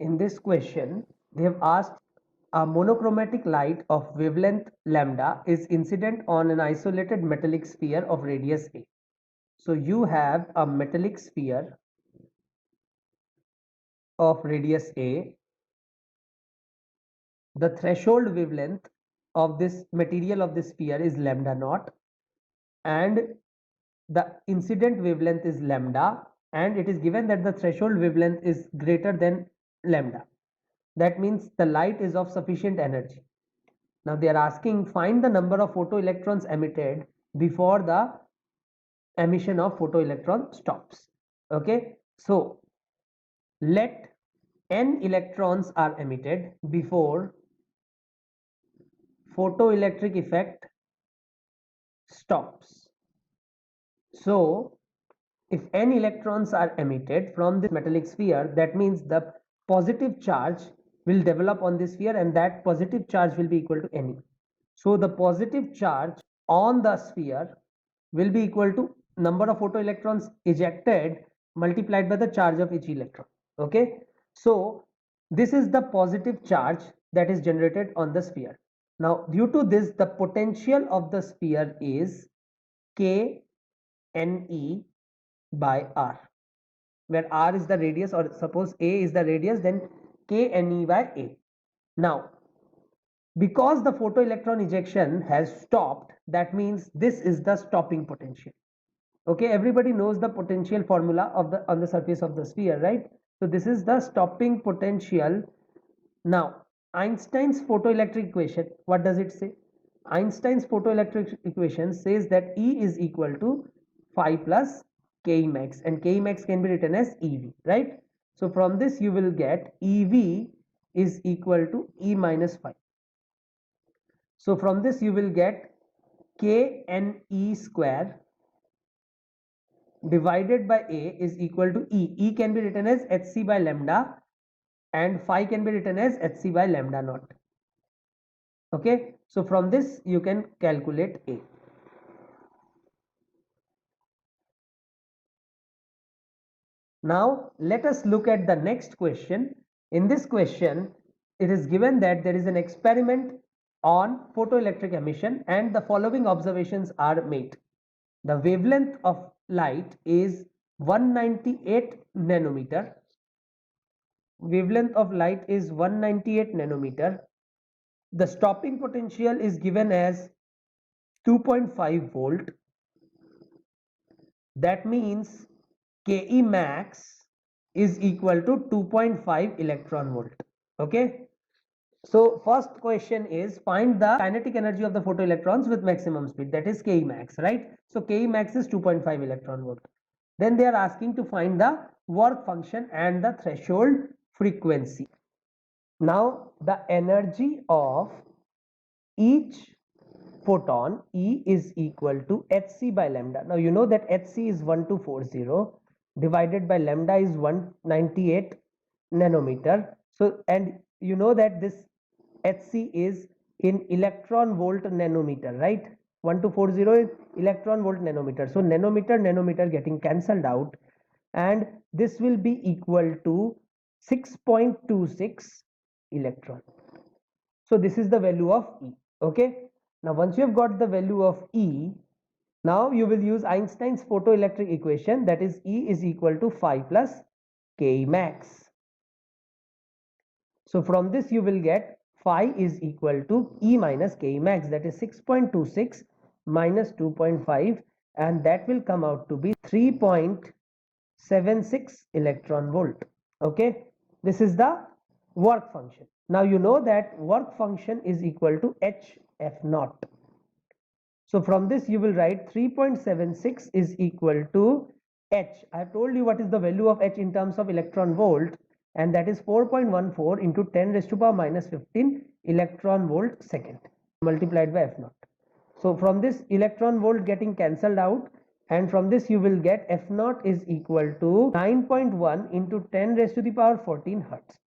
In this question, they have asked a monochromatic light of wavelength lambda is incident on an isolated metallic sphere of radius a. So you have a metallic sphere of radius a. The threshold wavelength of this material of this sphere is lambda naught, and the incident wavelength is lambda, and it is given that the threshold wavelength is greater than lambda. That means the light is of sufficient energy. Now they are asking, find the number of photoelectrons emitted before the emission of photoelectron stops. Okay, so let n electrons are emitted before photoelectric effect stops. So if n electrons are emitted from this metallic sphere, that means the positive charge will develop on this sphere, and that positive charge will be equal to Ne. So the positive charge on the sphere will be equal to number of photoelectrons ejected multiplied by the charge of each electron. Okay, so this is the positive charge that is generated on the sphere. Now due to this, the potential of the sphere is K Ne by r, where r is the radius, or suppose a is the radius, then K Ne by a. Now because the photoelectron ejection has stopped, that means this is the stopping potential. Okay, everybody knows the potential formula of the on the surface of the sphere, right? So this is the stopping potential. Now Einstein's photoelectric equation, what does it say? Einstein's photoelectric equation says that E is equal to phi plus Ke max, and Ke max can be written as Ev, right? So from this you will get Ev is equal to E minus phi. So from this you will get Kne square divided by A is equal to E. E can be written as Hc by lambda, and phi can be written as Hc by lambda naught. Okay, so from this you can calculate A. Now let us look at the next question. In this question, it is given that there is an experiment on photoelectric emission, and the following observations are made. The wavelength of light is 198 nanometer. Wavelength of light is 198 nanometer. The stopping potential is given as 2.5 volt. That means Ke max is equal to 2.5 electron volt. Okay. So first question is, find the kinetic energy of the photoelectrons with maximum speed, that is Ke max, right? So Ke max is 2.5 electron volt. Then they are asking to find the work function and the threshold frequency. Now the energy of each photon E is equal to Hc by lambda. Now you know that Hc is 1240 divided by lambda is 198 nanometer. So, and you know that this Hc is in electron volt nanometer, right? 1240 is electron volt nanometer. So nanometer getting cancelled out, and this will be equal to 6.26 electron. So this is the value of E. Okay. Now once you have got the value of E, now you will use Einstein's photoelectric equation, that is E is equal to phi plus Ke max. So from this you will get phi is equal to E minus Ke max, that is 6.26 minus 2.5, and that will come out to be 3.76 electron volt. Okay, this is the work function. Now you know that work function is equal to Hf naught. So from this you will write 3.76 is equal to H. I have told you what is the value of H in terms of electron volt, and that is 4.14 into 10 raised to power minus 15 electron volt second multiplied by F naught. So from this electron volt getting cancelled out, and from this you will get F naught is equal to 9.1 into 10 raised to the power 14 hertz.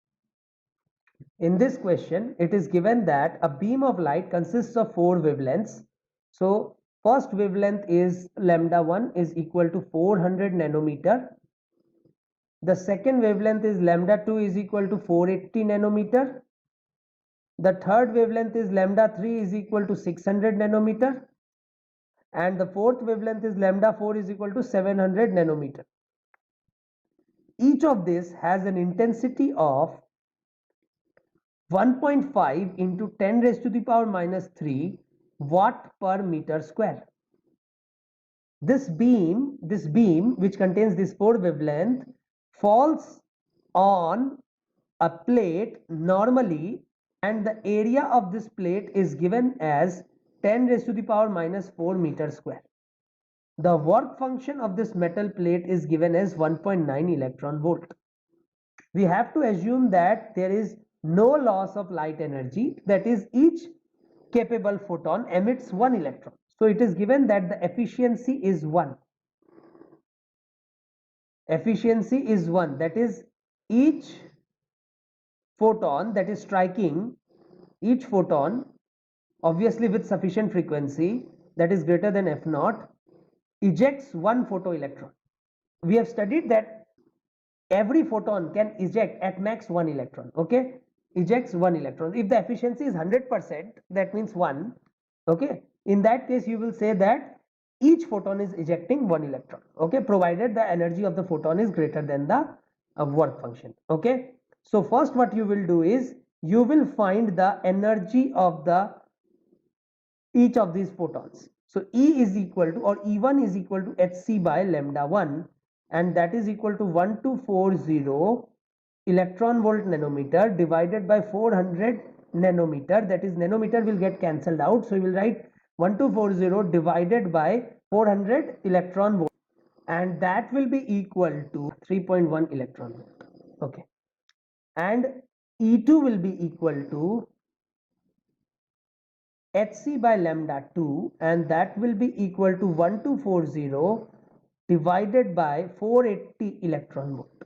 In this question, it is given that a beam of light consists of 4 wavelengths. So first wavelength is lambda 1 is equal to 400 nanometer. The second wavelength is lambda 2 is equal to 480 nanometer. The third wavelength is lambda 3 is equal to 600 nanometer. And the fourth wavelength is lambda 4 is equal to 700 nanometer. Each of this has an intensity of 1.5 into 10 raised to the power minus 3 watt per meter square. This beam which contains this 4 wavelength falls on a plate normally, and the area of this plate is given as 10 raised to the power minus 4 meter square. The work function of this metal plate is given as 1.9 electron volt. We have to assume that there is no loss of light energy, that is each capable photon emits 1 electron. So it is given that the efficiency is 1. Efficiency is 1, that is each photon that is striking, each photon obviously with sufficient frequency that is greater than F naught ejects 1 photoelectron. We have studied that every photon can eject at max 1 electron. Okay, ejects 1 electron. If the efficiency is 100%, that means 1. Okay, in that case you will say that each photon is ejecting 1 electron. Okay, provided the energy of the photon is greater than the work function. Okay, so first what you will do is you will find the energy of the each of these photons. So E is equal to, or E1 is equal to hc by lambda 1, and that is equal to 1240 electron volt nanometer divided by 400 nanometer. That is, nanometer will get cancelled out, so you will write 1240 divided by 400 electron volt, and that will be equal to 3.1 electron volt. Okay, and E2 will be equal to hc by lambda 2, and that will be equal to 1240 divided by 480 electron volt,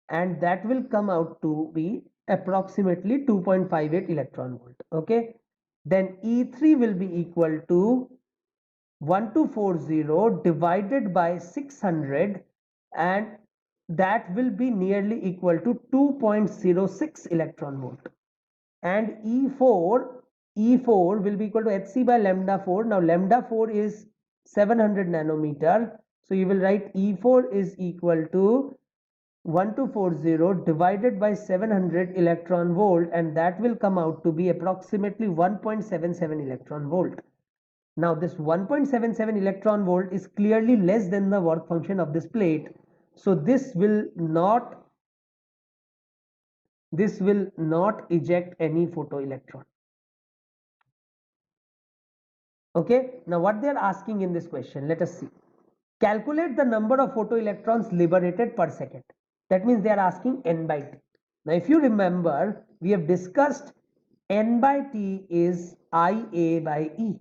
and that will come out to be approximately 2.58 electron volt. Okay, then E3 will be equal to 1240 divided by 600, and that will be nearly equal to 2.06 electron volt. And E4 will be equal to hc by lambda 4. Now lambda 4 is 700 nanometer, so you will write E4 is equal to 1240 divided by 700 electron volt, and that will come out to be approximately 1.77 electron volt. Now this 1.77 electron volt is clearly less than the work function of this plate, so this will not eject any photoelectron. Okay, now what they are asking in this question, let us see. Calculate the number of photoelectrons liberated per second. That means they are asking n by t. Now if you remember, we have discussed n by t is IA by E.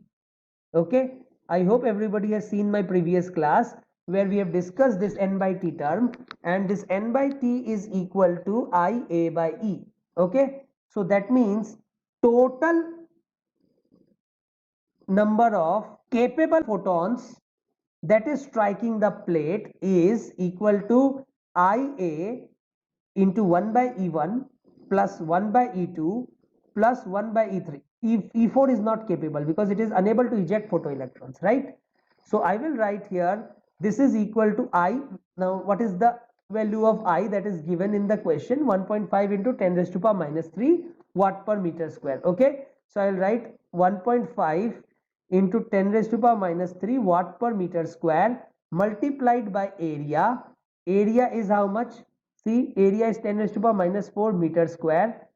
Okay, I hope everybody has seen my previous class where we have discussed this n by t term, and this n by t is equal to IA by E. Okay, so that means total number of capable photons that is striking the plate is equal to IA into 1 by E1 plus 1 by E2 plus 1 by E3. E4 is not capable because it is unable to eject photoelectrons, right? So I will write here this is equal to I. Now what is the value of I that is given in the question? 1.5 into 10 raised to power minus 3 watt per meter square. Okay, so I will write 1.5 into 10 raised to power minus 3 watt per meter square multiplied by area. Area is how much? See, area is 10 raised to power minus 4 meter square.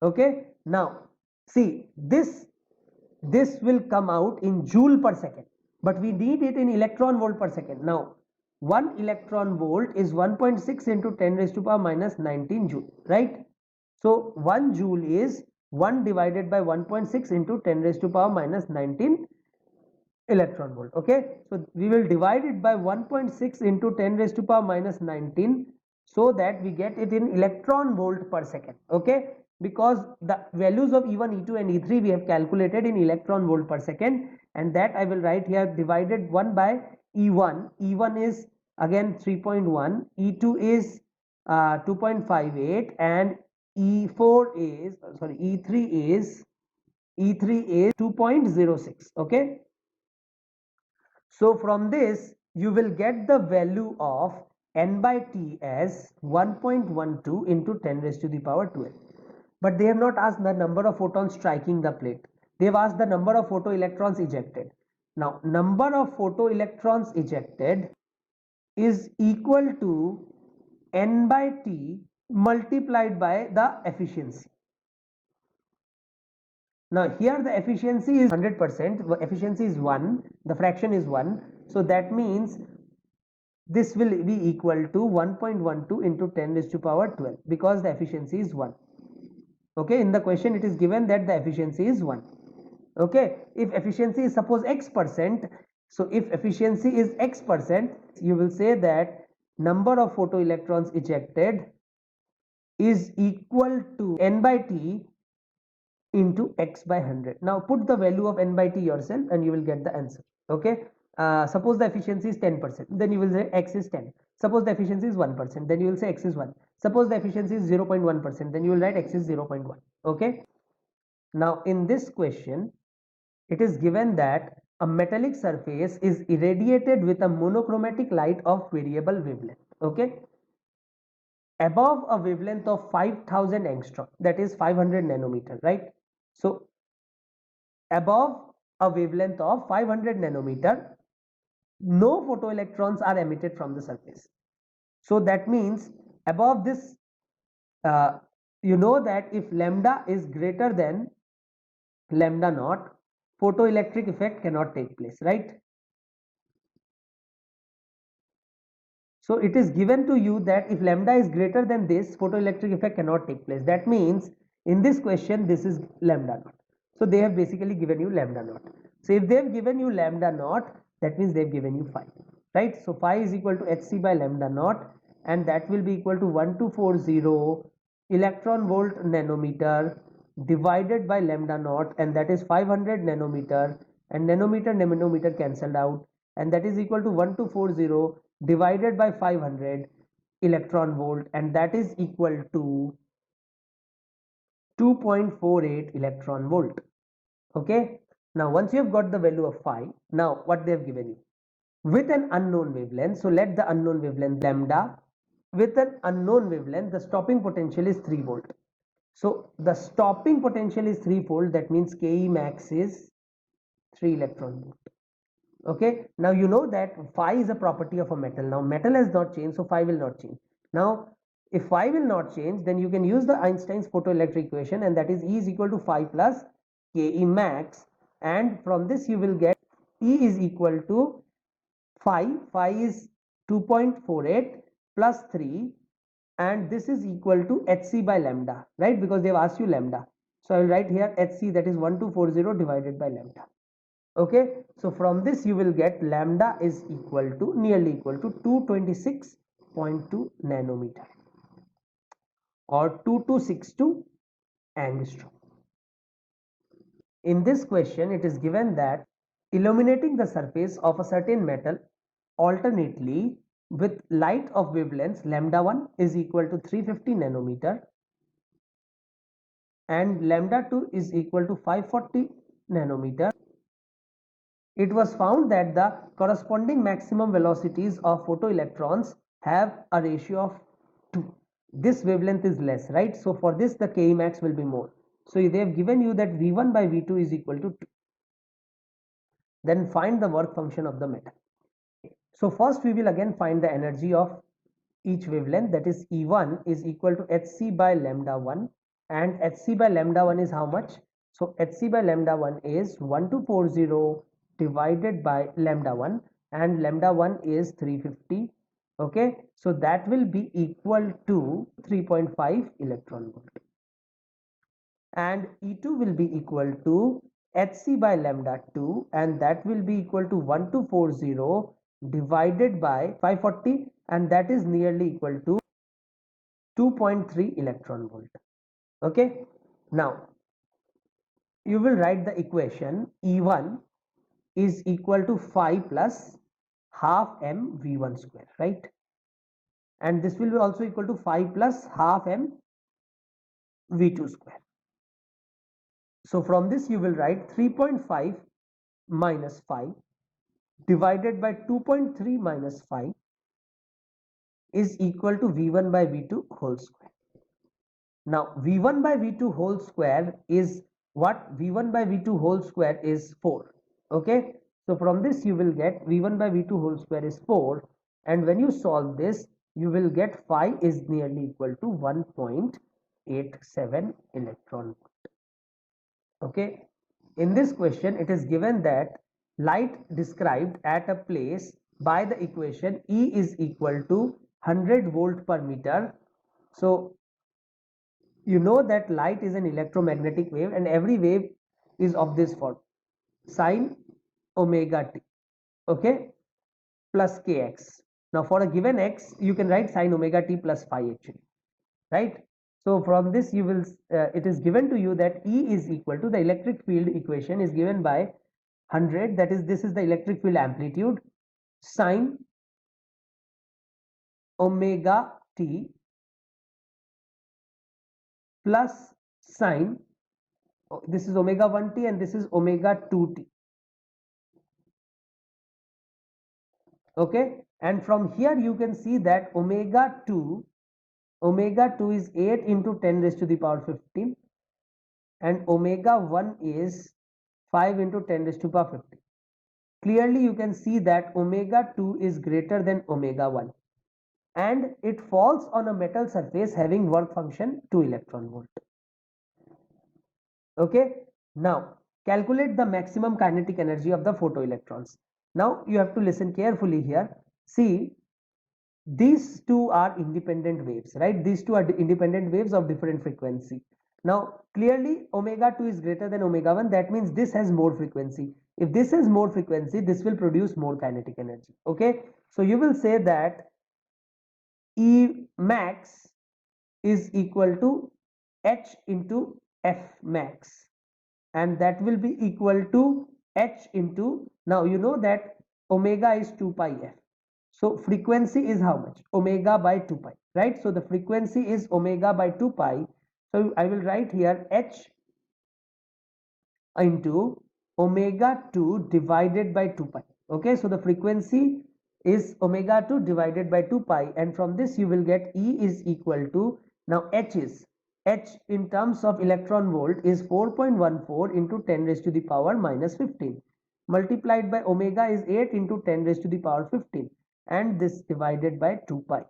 Okay, now see, this will come out in joule per second, but we need it in electron volt per second. Now 1 electron volt is 1.6 into 10 raised to power minus 19 joule, right? So 1 joule is 1 divided by 1.6 into 10 raised to power minus 19 electron volt. Okay, so we will divide it by 1.6 into 10 raised to power minus 19. so that we get it in electron volt per second. Okay, because the values of E1, E2 and E3 we have calculated in electron volt per second, and that I will write here divided 1 by E1. E1 is again 3.1, E2 is 2.58, and E4 is E3 is 2.06. Okay, so from this you will get the value of n by t as 1.12 into 10 raised to the power 12. But they have not asked the number of photons striking the plate. They have asked the number of photoelectrons ejected. Now, number of photoelectrons ejected is equal to n by t multiplied by the efficiency. Now here the efficiency is 100%, efficiency is 1, the fraction is 1. So that means this will be equal to 1.12 into 10 raised to power 12 because the efficiency is 1. Okay, in the question it is given that the efficiency is 1. Okay, if efficiency is suppose x%, so if efficiency is x%, you will say that number of photoelectrons ejected is equal to n by t into x by 100. Now put the value of n by t yourself and you will get the answer. Okay, suppose the efficiency is 10%, then you will say x is 10. Suppose the efficiency is 1%, then you will say x is 1. Suppose the efficiency is 0.1%, then you will write x is 0.1. Okay, now in this question it is given that a metallic surface is irradiated with a monochromatic light of variable wavelength. Okay, above a wavelength of 5000 angstrom, that is 500 nanometer, right? So above a wavelength of 500 nanometer, no photoelectrons are emitted from the surface. So that means above this, you know that if lambda is greater than lambda naught, photoelectric effect cannot take place, right? So it is given to you that if lambda is greater than this, photoelectric effect cannot take place. That means in this question, this is lambda naught. So they have basically given you lambda naught. So if they have given you lambda naught, that means they have given you phi, right? So phi is equal to hc by lambda naught, and that will be equal to 1240 electron volt nanometer divided by lambda naught, and that is 500 nanometer, and nanometer cancelled out, and that is equal to 1240 divided by 500 electron volt, and that is equal to 2.48 electron volt. Okay, now once you have got the value of phi, now what they have given you with an unknown wavelength. So let the unknown wavelength lambda, with an unknown wavelength the stopping potential is 3 volt. So the stopping potential is 3 volt, that means Ke max is 3 electron volt. Okay, now you know that phi is a property of a metal. Now metal has not changed, so phi will not change. Now if phi will not change, then you can use the Einstein's photoelectric equation, and that is E is equal to phi plus Ke max, and from this you will get E is equal to phi is 2.48 plus 3, and this is equal to hc by lambda, right? Because they have asked you lambda. So I will write here hc, that is 1240 divided by lambda. Okay, so from this you will get lambda is equal to nearly equal to 226.2 nanometer or 2262 angstrom. In this question it is given that illuminating the surface of a certain metal alternately with light of wavelengths lambda 1 is equal to 350 nanometer and lambda 2 is equal to 540 nanometer. It was found that the corresponding maximum velocities of photoelectrons have a ratio of 2. This wavelength is less, right? So for this the Ke max will be more. So they have given you that V1 by V2 is equal to 2. Then find the work function of the metal. So first we will again find the energy of each wavelength, that is E1 is equal to hc by lambda 1, and hc by lambda 1 is how much? So hc by lambda 1 is 1240 divided by lambda 1, and lambda 1 is 350. Okay, so that will be equal to 3.5 electron volt, and E2 will be equal to hc by lambda 2, and that will be equal to 1240 divided by 540, and that is nearly equal to 2.3 electron volt. Okay, now you will write the equation E1 is equal to phi plus half m V1 square, right? And this will be also equal to phi plus half m V2 square. So from this you will write 3.5 minus phi divided by 2.3 minus phi is equal to V1 by V2 whole square. Now V1 by V2 whole square is what? V1 by V2 whole square is 4. Okay, so from this you will get V1 by V2 whole square is 4, and when you solve this you will get phi is nearly equal to 1.87 electron volt. Okay, in this question it is given that light described at a place by the equation E is equal to 100 volt per meter. So you know that light is an electromagnetic wave and every wave is of this form, sine omega t, okay, plus kx. Now for a given x you can write sine omega t plus phi actually, right? So from this you will it is given to you that E is equal to, the electric field equation is given by 100, that is this is the electric field amplitude, sine omega t plus sine, this is omega 1t and this is omega 2t. Okay, and from here you can see that omega 2 is 8 into 10 raised to the power 15 and omega 1 is 5 into 10 raised to the power 15. Clearly you can see that omega 2 is greater than omega 1 and it falls on a metal surface having work function 2 electron volt. Okay, now calculate the maximum kinetic energy of the photoelectrons. Now you have to listen carefully here. See, these two are independent waves, right? These two are independent waves of different frequency. Now clearly omega 2 is greater than omega 1, that means this has more frequency. If this has more frequency, this will produce more kinetic energy. Okay, so you will say that E max is equal to H into F max, and that will be equal to H into, now you know that omega is 2 pi f, so frequency is how much? Omega by 2 pi, right? So the frequency is omega by 2 pi, so I will write here H into omega 2 divided by 2 pi. Okay, so the frequency is omega 2 divided by 2 pi, and from this you will get E is equal to, now H in terms of electron volt is 4.14 into 10 raised to the power minus 15 multiplied by omega is 8 into 10 raised to the power 15 and this divided by 2 pi.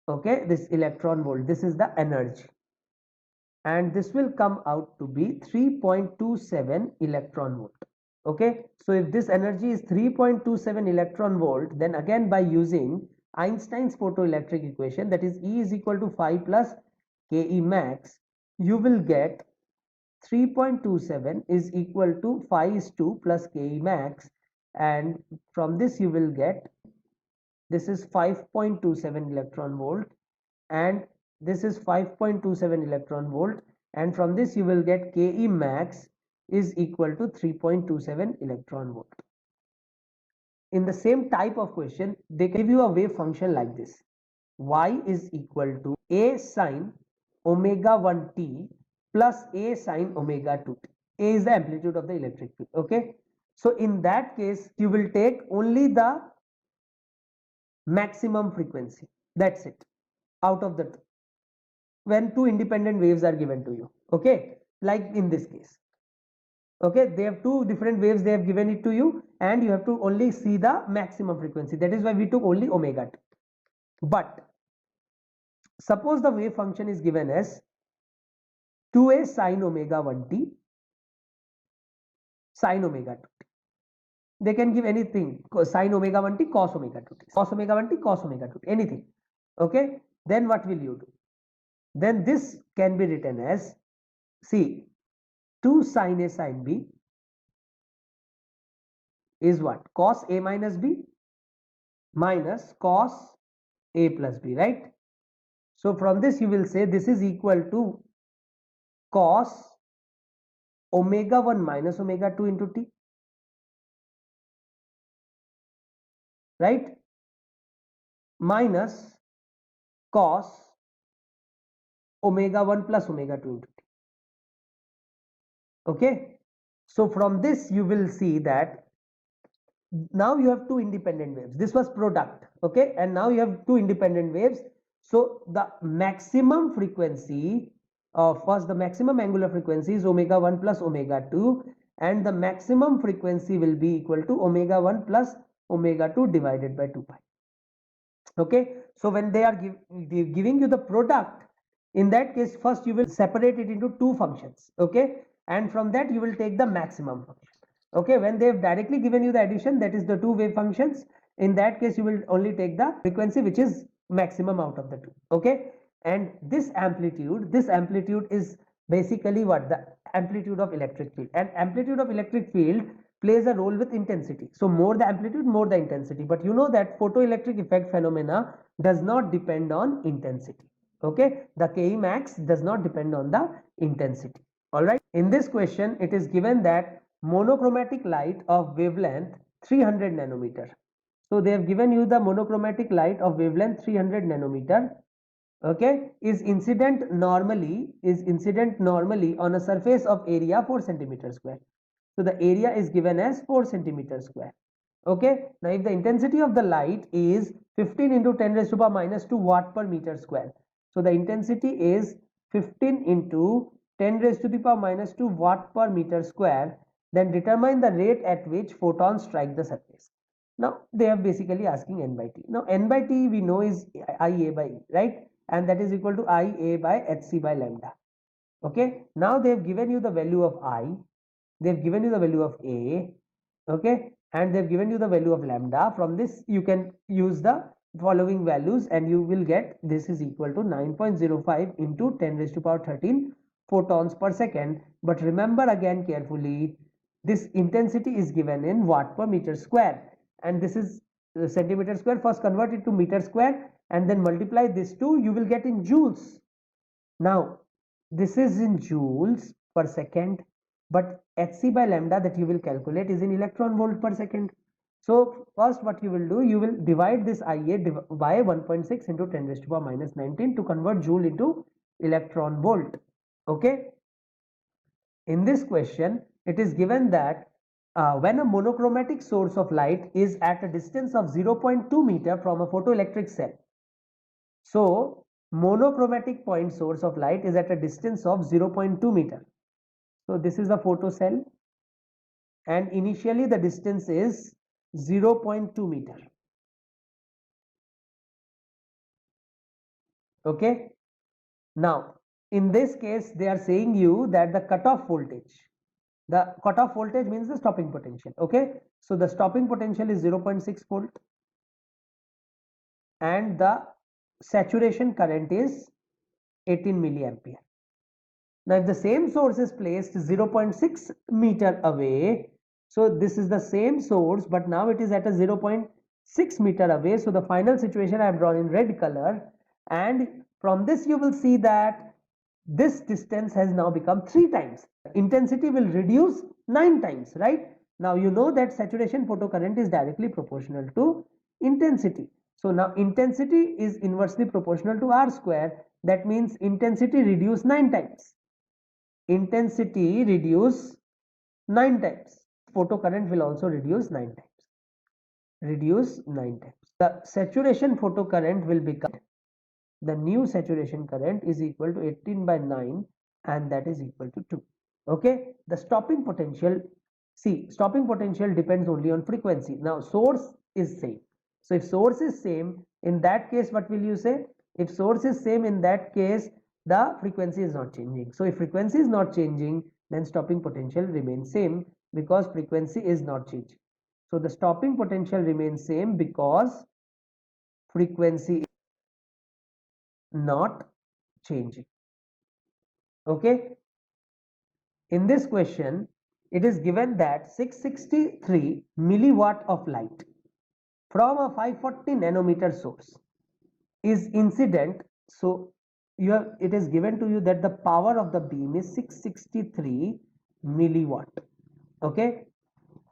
Okay, this electron volt, this is the energy, and this will come out to be 3.27 electron volt. Okay, so if this energy is 3.27 electron volt, then again by using Einstein's photoelectric equation, that is E is equal to phi plus Ke max, you will get 3.27 is equal to phi is 2 plus Ke max, and from this you will get, this is 5.27 electron volt and this is 5.27 electron volt, and from this you will get Ke max is equal to 3.27 electron volt. In the same type of question, they give you a wave function like this: y is equal to a sine omega 1t plus a sine omega 2t. A is the amplitude of the electric field. Okay, so in that case you will take only the maximum frequency, that's it, out of the two, when two independent waves are given to you. Okay, like in this case, okay, they have two different waves, they have given it to you and you have to only see the maximum frequency, that is why we took only omega 2. But suppose the wave function is given as 2a sine omega 1t sine omega 2t, they can give anything, sine omega 1t cos omega 2t, cos omega 1t cos omega 2t, anything. Okay, then what will you do? Then this can be written as, see, 2 sine a sine b is what? Cos a minus b minus cos a plus b, right? So from this you will say this is equal to cos omega 1 minus omega 2 into t, right, minus cos omega 1 plus omega 2 into t. Okay, so from this you will see that now you have two independent waves. This was product, okay, and now you have two independent waves. So the maximum frequency of first, the maximum angular frequency is omega 1 plus omega 2, and the maximum frequency will be equal to omega 1 plus omega 2 divided by 2 pi. Okay, so when they are giving you the product, in that case first you will separate it into two functions, okay, and from that you will take the maximum function. Okay, when they have directly given you the addition, that is the two wave functions, in that case you will only take the frequency which is maximum out of the two. Okay, and this amplitude is basically what? The amplitude of electric field, and amplitude of electric field plays a role with intensity. So more the amplitude, more the intensity, but you know that photoelectric effect phenomena does not depend on intensity. Okay, the Ke max does not depend on the intensity. All right, in this question it is given that monochromatic light of wavelength 300 nanometer. So they have given you the monochromatic light of wavelength 300 nanometer, okay, is incident normally on a surface of area 4 centimeter square. So the area is given as 4 centimeter square. Okay, now if the intensity of the light is 15 into 10 raised to power minus 2 watt per meter square, so the intensity is 15 into 10 raised to the power minus 2 watt per meter square, then determine the rate at which photons strike the surface. Now they are basically asking n by t. Now n by t we know is Ia by E, right, and that is equal to Ia by Hc by lambda. Okay, now they have given you the value of I, they have given you the value of A, okay, and they have given you the value of lambda. From this you can use the following values and you will get this is equal to 9.05 into 10 raised to power 13 photons per second. But remember again carefully, this intensity is given in watt per meter square, and this is centimeter square. First convert it to meter square and then multiply this to, you will get in joules. Now this is in joules per second, but Hc by lambda that you will calculate is in electron volt per second. So first what you will do, you will divide this Ia by 1.6 into 10 raised to power minus 19 to convert joule into electron volt. Okay, in this question it is given that when a monochromatic source of light is at a distance of 0.2 meter from a photoelectric cell, so monochromatic point source of light is at a distance of 0.2 meter. So this is a photo cell and initially the distance is 0.2 meter. Okay, now in this case they are saying you that the cutoff voltage means the stopping potential. Okay, so the stopping potential is 0.6 volt and the saturation current is 18 milliampere. Now if the same source is placed 0.6 meter away, so this is the same source but now it is at a 0.6 meter away, so the final situation I have drawn in red color, and from this you will see that this distance has now become 3 times. Intensity will reduce 9 times, right? Now you know that saturation photocurrent is directly proportional to intensity. So now intensity is inversely proportional to R square. That means intensity reduce 9 times. Intensity reduce 9 times. Photocurrent will also reduce 9 times. Reduce 9 times. The saturation photocurrent will become, the new saturation current is equal to 18 by 9 and that is equal to 2. Okay, the stopping potential, see, stopping potential depends only on frequency. Now source is same, so if source is same, in that case what will you say? If source is same, in that case the frequency is not changing. So if frequency is not changing, then stopping potential remains same because frequency is not changing. So the stopping potential remains same because frequency is not changing. Okay, in this question it is given that 663 milliwatt of light from a 540 nanometer source is incident So it is given to you that the power of the beam is 663 milliwatt. Okay,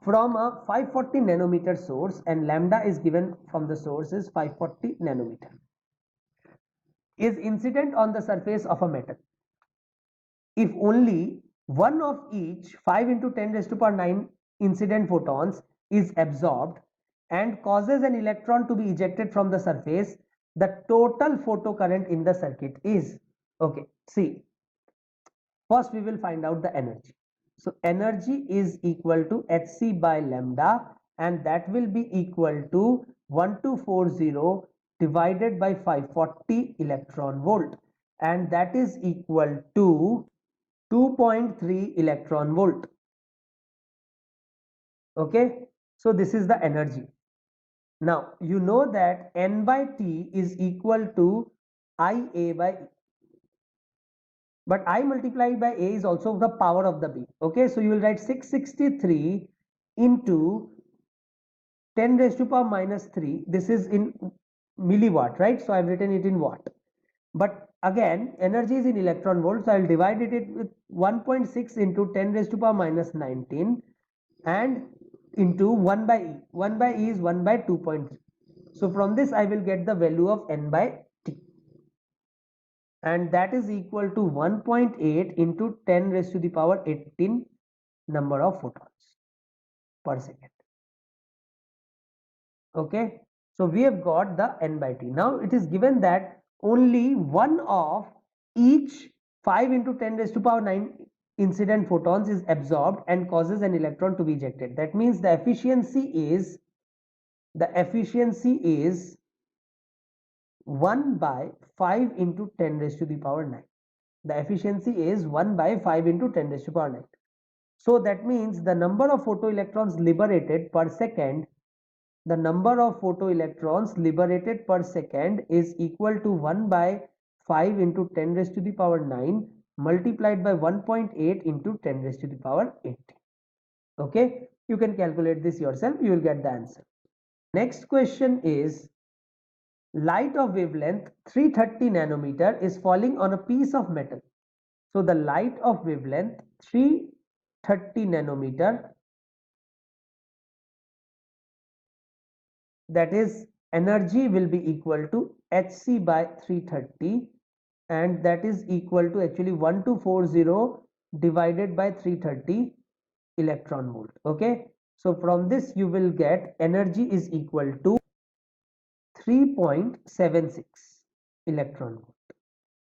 from a 540 nanometer source, and lambda is given from the source is 540 nanometer, is incident on the surface of a metal. If only one of each 5 into 10 raised to power 9 incident photons is absorbed and causes an electron to be ejected from the surface, the total photocurrent in the circuit is, okay, see, first we will find out the energy. So energy is equal to Hc by lambda, and that will be equal to 1240 divided by 540 electron volt, and that is equal to 2.3 electron volt. Okay, so this is the energy. Now you know that N by T is equal to IA by E, but I multiplied by A is also the power of the beam. Okay, so you will write 663 into 10 raised to power minus 3. This is in milliwatt, right? So I've written it in watt. But again, energy is in electron volt, so I'll divide it with 1.6 into 10 raised to power minus 19 and into 1 by E. 1 by E is 1 by 2.3. So from this I will get the value of N by T, and that is equal to 1.8 into 10 raised to the power 18 number of photons per second. Okay, so we have got the N by T. Now it is given that only one of each 5 into 10 raised to power 9 incident photons is absorbed and causes an electron to be ejected. That means the efficiency is 1 by 5 into 10 raised to the power 9. The efficiency is 1 by 5 into 10 raised to the power 9. So that means the number of photoelectrons liberated per second, the number of photoelectrons liberated per second is equal to 1 by 5 into 10 raised to the power 9 multiplied by 1.8 into 10 raised to the power 8. Okay, you can calculate this yourself, you will get the answer. Next question is, light of wavelength 330 nanometer is falling on a piece of metal. So the light of wavelength 330 nanometer, that is energy will be equal to Hc by 330, and that is equal to actually 1240 divided by 330 electron volt. Okay, so from this you will get energy is equal to 3.76 electron volt.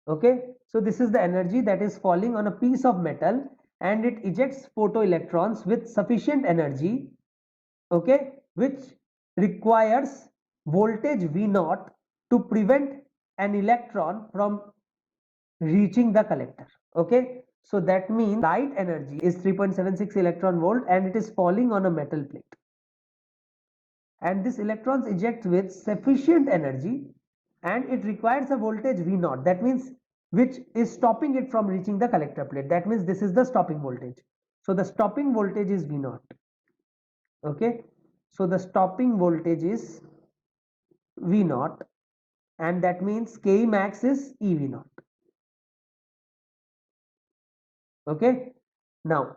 Okay, so this is the energy that is falling on a piece of metal, and it ejects photoelectrons with sufficient energy, okay, which requires voltage V0 to prevent an electron from reaching the collector. Okay, so that means light energy is 3.76 electron volt, and it is falling on a metal plate, and this electrons eject with sufficient energy, and it requires a voltage V0, that means which is stopping it from reaching the collector plate. That means this is the stopping voltage. So the stopping voltage is V0. Okay, so the stopping voltage is V0, and that means Ke max is EV0. Okay, now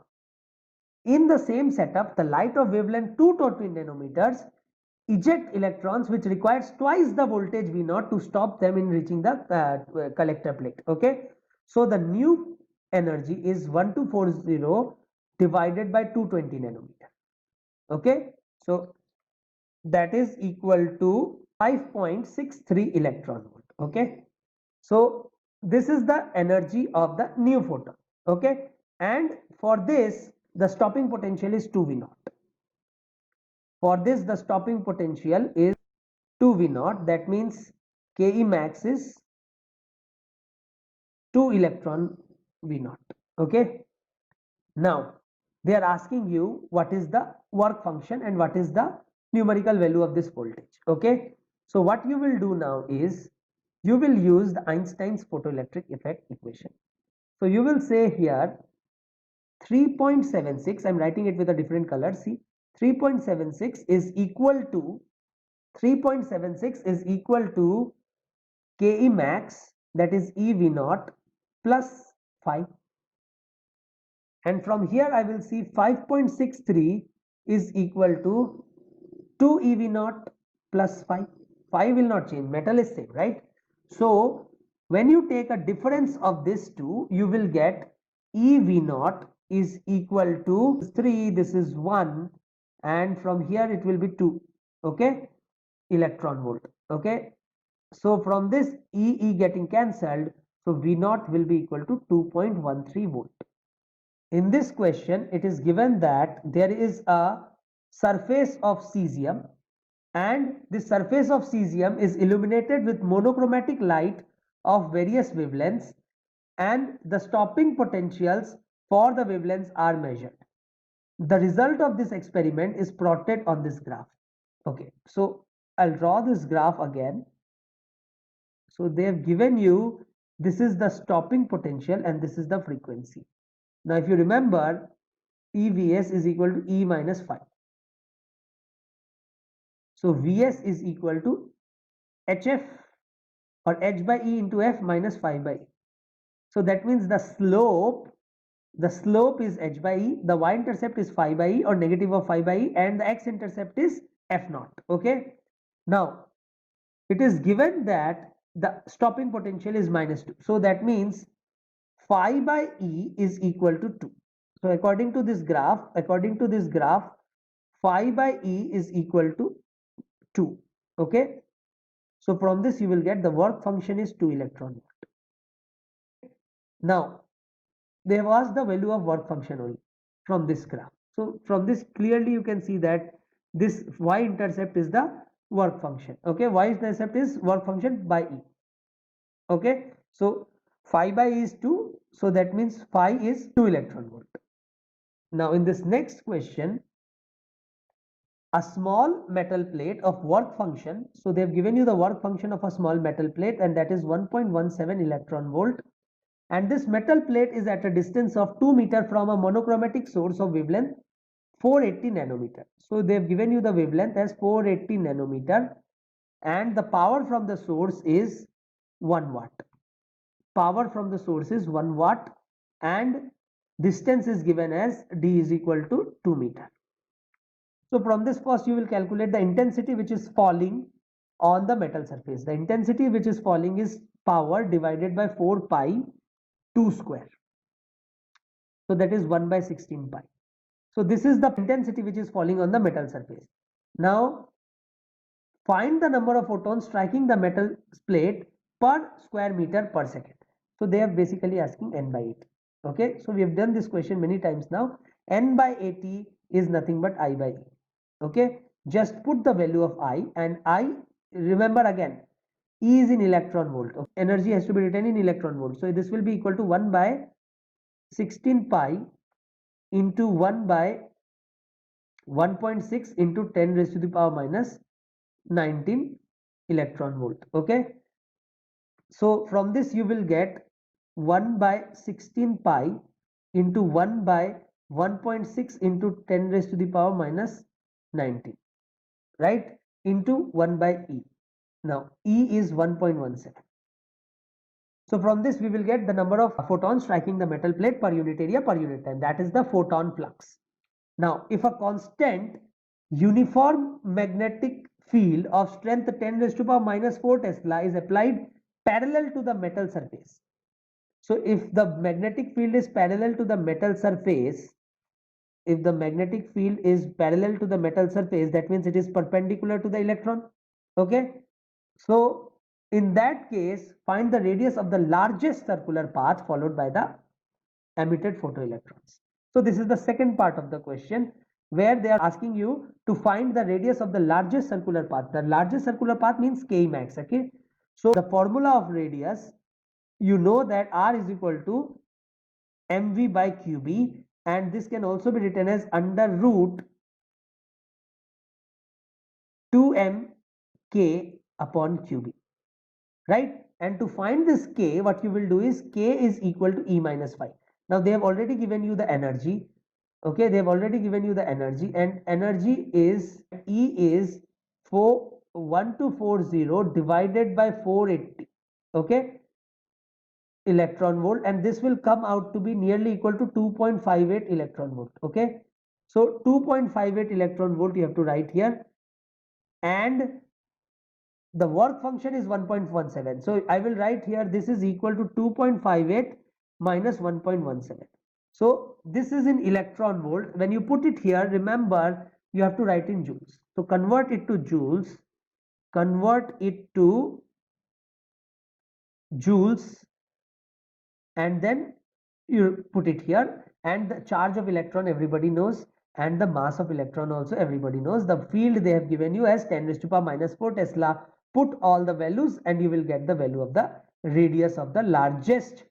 in the same setup, the light of wavelength 220 nanometers eject electrons which requires twice the voltage V0 to stop them in reaching the collector plate. Okay, so the new energy is 1240 divided by 220 nanometer. Okay, so that is equal to 5.63 electron volt. Okay, so this is the energy of the new photon. Okay, and for this the stopping potential is 2V0. For this the stopping potential is 2V0, that means Ke max is 2 electron V0. Okay, now they are asking you what is the work function and what is the numerical value of this voltage. Okay, so what you will do now is you will use the Einstein's photoelectric effect equation. So you will say here 3.76, I'm writing it with a different color. See, 3.76 is equal to 3.76 is equal to Ke max that is EV naught plus 5. And from here I will see 5.63 is equal to 2 EV naught plus 5. 5 will not change, metal is same, right? So when you take a difference of this two, you will get EV naught is equal to 3, this is 1, and from here it will be 2, okay, electron volt, okay. So from this EE getting cancelled, so V naught will be equal to 2.13 volt. In this question, it is given that there is a surface of cesium, and the surface of cesium is illuminated with monochromatic light of various wavelengths, and the stopping potentials for the wavelengths are measured. The result of this experiment is plotted on this graph. Okay, so I'll draw this graph again. So they have given you, this is the stopping potential and this is the frequency. Now if you remember, EVS is equal to E minus 5. So VS is equal to HF or H by E into F minus 5 by E. So that means the slope is H by E, the y-intercept is 5 by E or negative of 5 by E, and the x-intercept is F naught. Okay. Now it is given that the stopping potential is minus 2. So that means 5 by E is equal to 2. So according to this graph, 5 by E is equal to 2. Okay. So from this you will get the work function is 2 electron volt. Now they have asked the value of work function only from this graph. So from this clearly you can see that this y-intercept is the work function. Okay, y-intercept is work function by E. Okay, so phi by E is 2, so that means phi is 2 electron volt. Now in this next question, a small metal plate of work function, so they have given you the work function of a small metal plate, and that is 1.17 electron volt, and this metal plate is at a distance of 2 meter from a monochromatic source of wavelength 480 nanometer. So they have given you the wavelength as 480 nanometer, and the power from the source is 1 watt. Power from the source is 1 watt, and distance is given as d is equal to 2 meter. So from this first you will calculate the intensity which is falling on the metal surface. The intensity which is falling is power divided by 4 pi 2 square. So that is 1 by 16 pi. So this is the intensity which is falling on the metal surface. Now find the number of photons striking the metal plate per square meter per second. So they are basically asking n by 80. Okay, so we have done this question many times now. N by 80 is nothing but I by E. Okay, just put the value of I, and I, remember again, E is in electron volt. Okay. Energy has to be written in electron volt. So this will be equal to 1 by 16 pi into 1 by 1.6 into 10 raised to the power minus 19 electron volt. Okay, so from this you will get 1 by 16 pi into 1 by 1.6 into 10 raised to the power minus 19, right, into 1 by E. Now E is 1.17. So from this we will get the number of photons striking the metal plate per unit area per unit time, that is the photon flux. Now if a constant uniform magnetic field of strength 10 raised to power minus 4 Tesla is applied parallel to the metal surface. So if the magnetic field is parallel to the metal surface, that means it is perpendicular to the electron. Okay, so in that case find the radius of the largest circular path followed by the emitted photoelectrons. So this is the second part of the question, where they are asking you to find the radius of the largest circular path. The largest circular path means K max. Okay, so the formula of radius, you know that R is equal to mv by qb, and this can also be written as under root 2m k upon qb, right? And to find this k, what you will do is k is equal to E minus 5. Now they have already given you the energy. Okay, they have already given you the energy, and energy is E is 1240 divided by 480. Okay, electron volt, and this will come out to be nearly equal to 2.58 electron volt. Okay, so 2.58 electron volt you have to write here, and the work function is 1.17. So I will write here this is equal to 2.58 minus 1.17. So this is in electron volt. When you put it here, remember you have to write in joules. So convert it to joules, convert it to joules, and then you put it here, and the charge of electron everybody knows, and the mass of electron also everybody knows. The field they have given you as 10 raised to power minus 4 Tesla. Put all the values and you will get the value of the radius of the largest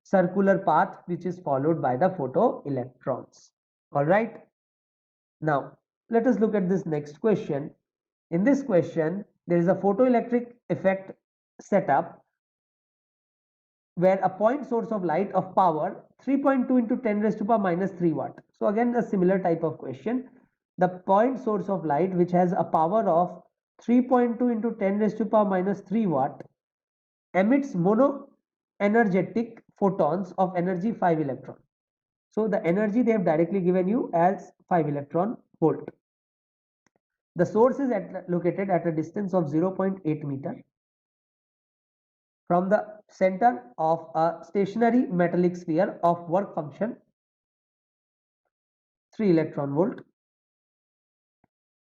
circular path which is followed by the photoelectrons. All right, now let us look at this next question. In this question there is a photoelectric effect setup where a point source of light of power 3.2 into 10 raised to power minus 3 watt. So again a similar type of question. The point source of light which has a power of 3.2 into 10 raised to power minus 3 watt emits mono energetic photons of energy 5 electron. So the energy they have directly given you as 5 electron volt. The source is located at a distance of 0.8 meter from the center of a stationary metallic sphere of work function 3 electron volt,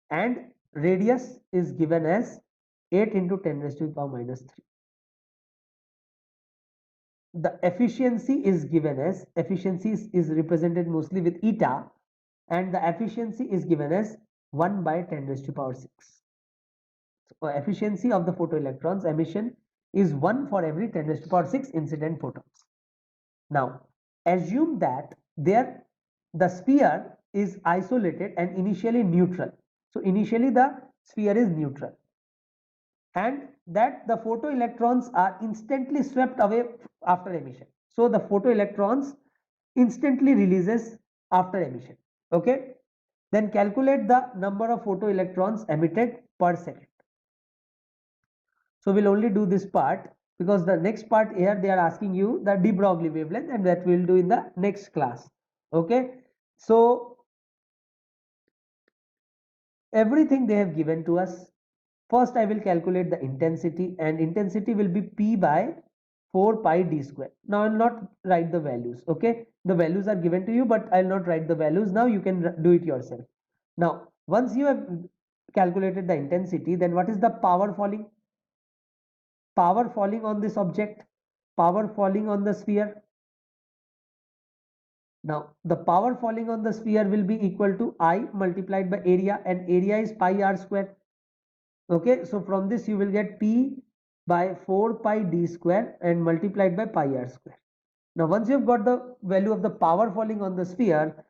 and radius is given as 8 into 10 raised to the power minus 3. The efficiency is given as, efficiency is represented mostly with eta, and the efficiency is given as 1 by 10 raised to power 6. So efficiency of the photoelectrons emission is 1 for every 10 raised to power 6 incident photons. Now assume that the sphere is isolated and initially neutral. So initially the sphere is neutral, and that the photoelectrons are instantly swept away after emission. So the photoelectrons instantly releases after emission. Okay, then calculate the number of photoelectrons emitted per second. So we'll only do this part because the next part here they are asking you the de Broglie wavelength, and that we'll do in the next class. Okay, so everything they have given to us. First I will calculate the intensity, and intensity will be P by 4 pi d square. Now I will not write the values. Okay, the values are given to you, but I will not write the values now. You can do it yourself. Now once you have calculated the intensity, then what is the power falling? Power falling on this object, power falling on the sphere. Now the power falling on the sphere will be equal to I multiplied by area, and area is pi r square. Okay, so from this you will get P by 4 pi d square and multiplied by pi r square. Now once you have got the value of the power falling on the sphere,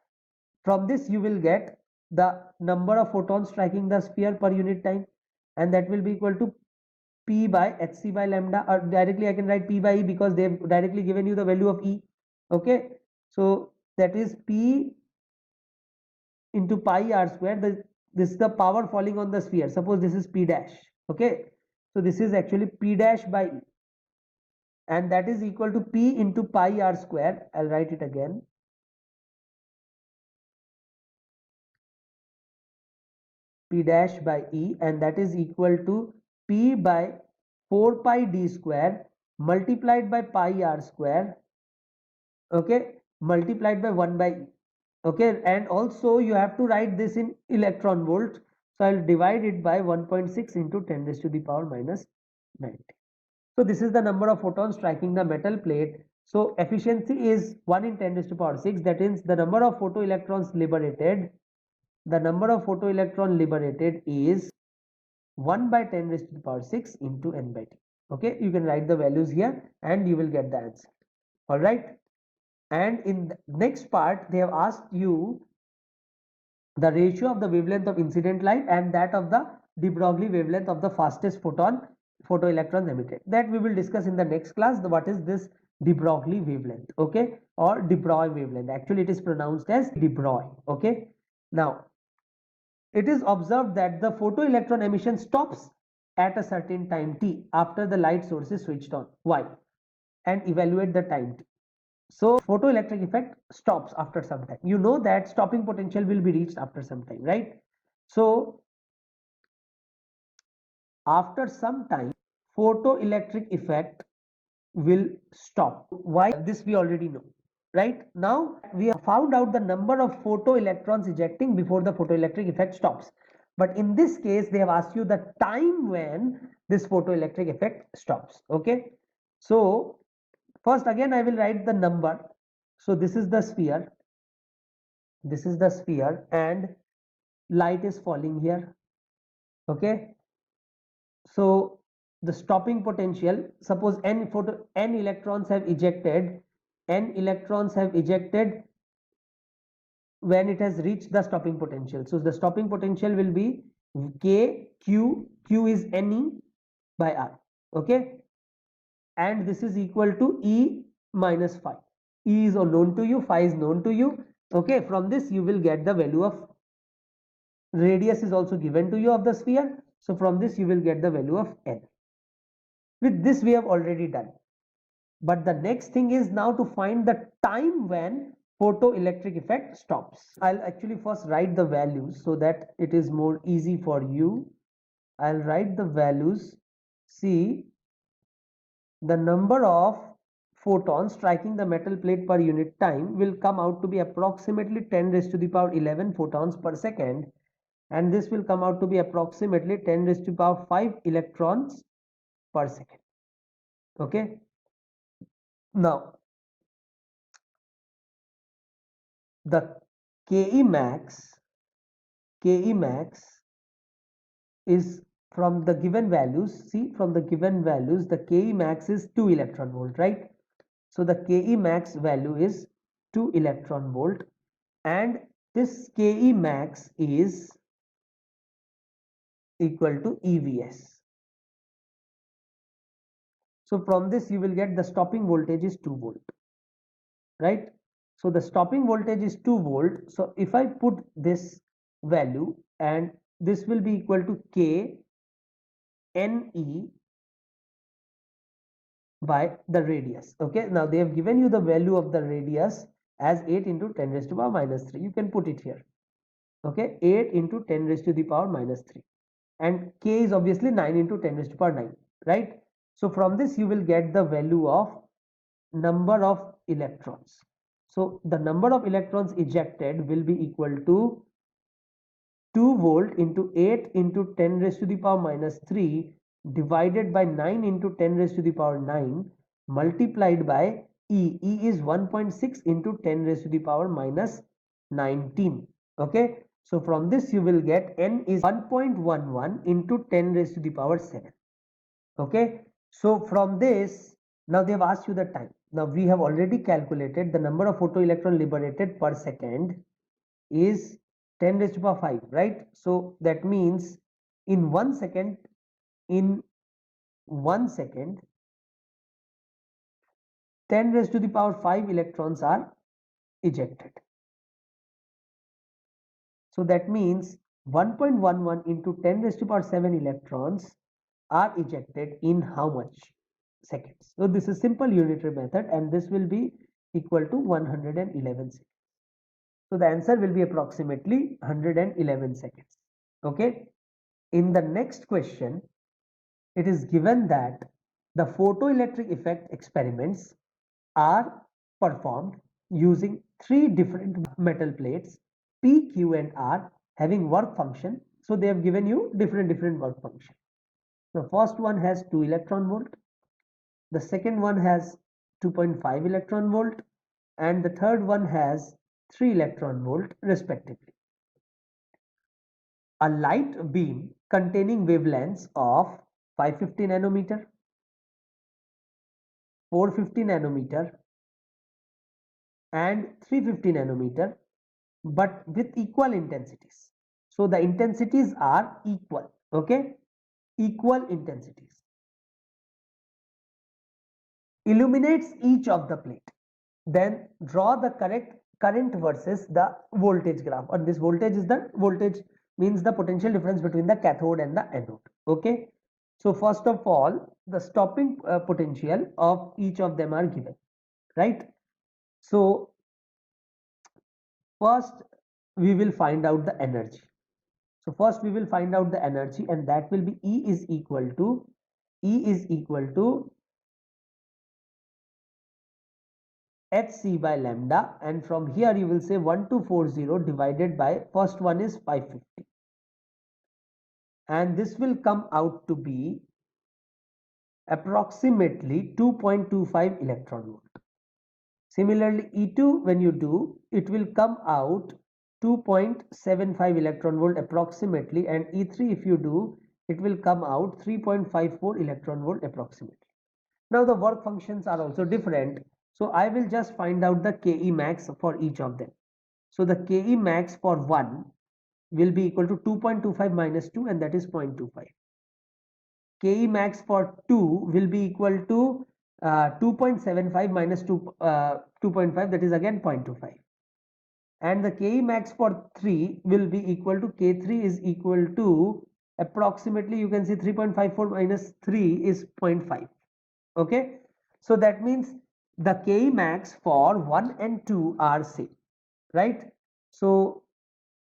from this you will get the number of photons striking the sphere per unit time, and that will be equal to P by hc by lambda, or directly I can write P by E because they have directly given you the value of E. Okay, so that is P into pi r square. This is the power falling on the sphere. Suppose this is P dash. Okay, so this is actually P dash by E, and that is equal to P into pi r square. I'll write it again. P dash by E, and that is equal to P by 4 pi d square multiplied by pi r square. Okay, multiplied by 1 by E. Okay, and also you have to write this in electron volt. So I'll divide it by 1.6 into 10 raised to the power minus 90. So this is the number of photons striking the metal plate. So efficiency is 1 in 10 raised to power 6. That is the number of photoelectrons liberated. The number of photoelectron liberated is 1 by 10 raised to the power 6 into n by t. Okay, you can write the values here and you will get the answer. All right. And in the next part, they have asked you the ratio of the wavelength of incident light and that of the de Broglie wavelength of the fastest photoelectrons emitted. That we will discuss in the next class. What is this de Broglie wavelength? Okay, or de Broglie wavelength. Actually, it is pronounced as de Broglie. Okay. Now, it is observed that the photoelectron emission stops at a certain time t after the light source is switched on. Why? and evaluate the time t. So photoelectric effect stops after some time. You know that stopping potential will be reached after some time, right? So after some time, photoelectric effect will stop. Why? This we already know, right? Now we have found out the number of photoelectrons ejecting before the photoelectric effect stops. But in this case, they have asked you the time when this photoelectric effect stops. Okay. So first again, I will write the number. So this is the sphere. This is the sphere and light is falling here. Okay. So the stopping potential, suppose n electrons have ejected, when it has reached the stopping potential. So the stopping potential will be k q, q is ne by r. Okay, and this is equal to e minus phi. E is known to you, phi is known to you. Okay, from this you will get the value of radius is also given to you of the sphere. So from this you will get the value of n. With this we have already done. But the next thing is now to find the time when photoelectric effect stops. I'll actually first write the values so that it is more easy for you. I'll write the values. See, the number of photons striking the metal plate per unit time will come out to be approximately 10 raised to the power 11 photons per second, and this will come out to be approximately 10 raised to the power 5 electrons per second. Okay. Now the Ke max is from the given values. See, from the given values, the Ke max is 2 electron volt, right? So the Ke max value is 2 electron volt, and this Ke max is equal to EVS. So from this you will get the stopping voltage is 2 volt, right? So the stopping voltage is 2 volt. So if I put this value, and this will be equal to K Ne by the radius. Okay, now they have given you the value of the radius as 8 into 10 raised to the power minus 3. You can put it here. Okay, 8 into 10 raised to the power minus 3, and K is obviously 9 into 10 raised to the power 9, right? So from this you will get the value of number of electrons. So the number of electrons ejected will be equal to 2 volt into 8 into 10 raised to the power minus 3 divided by 9 into 10 raised to the power 9 multiplied by E. E is 1.6 into 10 raised to the power minus 19. Okay. So from this you will get N is 1.11 into 10 raised to the power 7. Okay. So from this, now they have asked you the time. Now we have already calculated the number of photoelectron liberated per second is 10 raised to the power 5, right? So that means in 1 second, 10 raised to the power 5 electrons are ejected. So that means 1.11 into 10 raised to the power 7 electrons are ejected in how much seconds? So this is simple unitary method, and this will be equal to 111 seconds. So the answer will be approximately 111 seconds. Okay. In the next question, it is given that the photoelectric effect experiments are performed using 3 different metal plates P, Q and R having work function. So they have given you different work function. The first one has 2 electron volt, the second one has 2.5 electron volt, and the third one has 3 electron volt respectively. A light beam containing wavelengths of 550 nanometer, 450 nanometer and 350 nanometer, but with equal intensities. So the intensities are equal. Okay, equal intensities. Illuminates each of the plate. Then draw the correct current versus the voltage graph. And this voltage is the voltage means the potential difference between the cathode and the anode. Okay. So first of all, the stopping potential of each of them are given, right? So first we will find out the energy. So first we will find out the energy, and that will be E is equal to hc by lambda, and from here you will say 1240 divided by first one is 550, and this will come out to be approximately 2.25 electron volt. Similarly, E2 when you do, it will come out 2.75 electron volt approximately, and E3 if you do, it will come out 3.54 electron volt approximately. Now the work functions are also different, so I will just find out the Ke max for each of them. So the Ke max for 1 will be equal to 2.25 minus 2, and that is 0.25. Ke max for 2 will be equal to 2.75 minus 2.5, that is again 0.25. And the Ke max for 3 will be equal to K3 is equal to approximately, you can see 3.54 minus 3 is 0.5. Okay, so that means the Ke max for 1 and 2 are same, right? So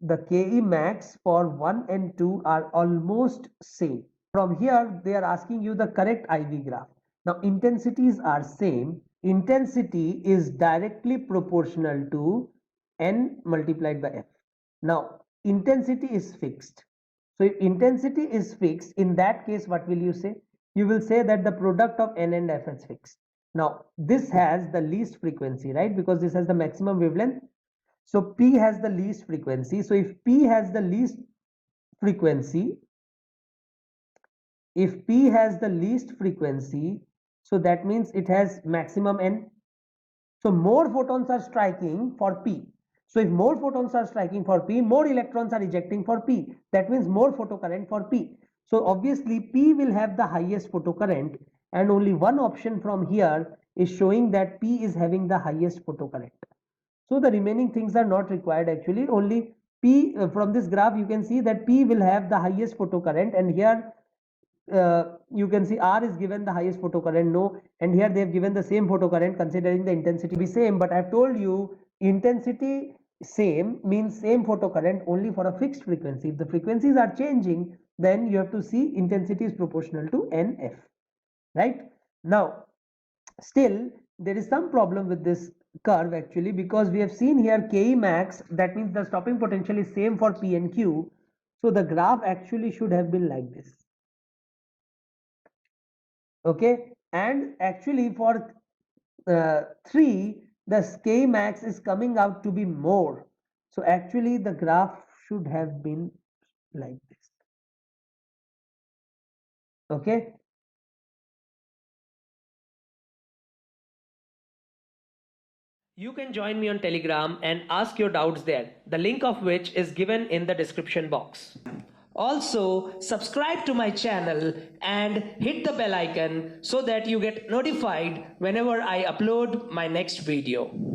the Ke max for 1 and 2 are almost same. From here they are asking you the correct IV graph. Now intensities are same. Intensity is directly proportional to N multiplied by F. Now intensity is fixed. So if intensity is fixed, in that case what will you say? You will say that the product of N and F is fixed. Now this has the least frequency, right? Because this has the maximum wavelength. So P has the least frequency. So if P has the least frequency, so that means it has maximum N. So more photons are striking for P. So if more photons are striking for P, more electrons are ejecting for P. That means more photocurrent for P. So obviously P will have the highest photocurrent, and only one option from here is showing that P is having the highest photocurrent. So the remaining things are not required actually. Only P, from this graph you can see that P will have the highest photocurrent, and here you can see R is given the highest photocurrent, no, and here they have given the same photocurrent considering the intensity be same. But I have told you intensity same means same photocurrent only for a fixed frequency. If the frequencies are changing, then you have to see intensity is proportional to NF, right? Now still there is some problem with this curve actually, because we have seen here Ke max, that means the stopping potential is same for P and Q. So the graph actually should have been like this. Okay, and actually for 3 the K max is coming out to be more, so actually the graph should have been like this. Okay, you can join me on Telegram and ask your doubts there, the link of which is given in the description box. Also, subscribe to my channel and hit the bell icon so that you get notified whenever I upload my next video.